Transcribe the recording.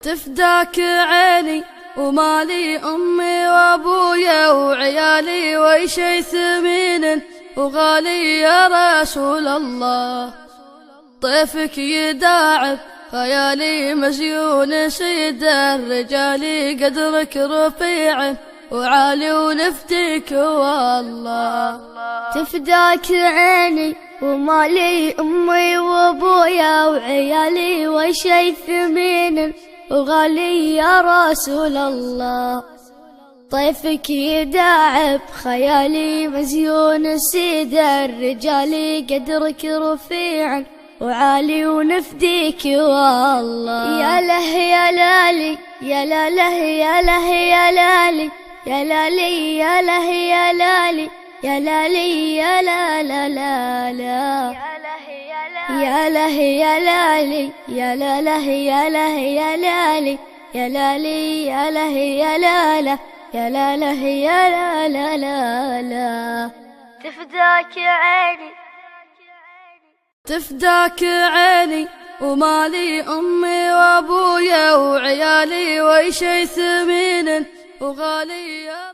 تفداك عيني ومالي أمي وأبويا وعيالي وشي ثمين وغالي يا رسول الله. طيفك يداعب خيالي مزيون سيد الرجال قدرك رفيع وعالي ونفديك والله. تفداك عيني ومالي أمي وأبويا وعيالي وشي ثمين وغالي يا رسول الله. طيفك يداعب خيالي مزيون سيد الرجال قدرك رفيع وعالي ونفديك والله. يا له يا لالي يا لاله يا له يا لالي يا لالي يا له يا لالي يا لالي يا لا لا لا لا يا له يا لالي يا لاله يا له يا لالي يا لالي يا له يا لاله يا لاله يا لا لا لا لا. تفداك عيني تفداك عيني ومالي أمي وأبويا وعيالي وشي ثمين وغالي يا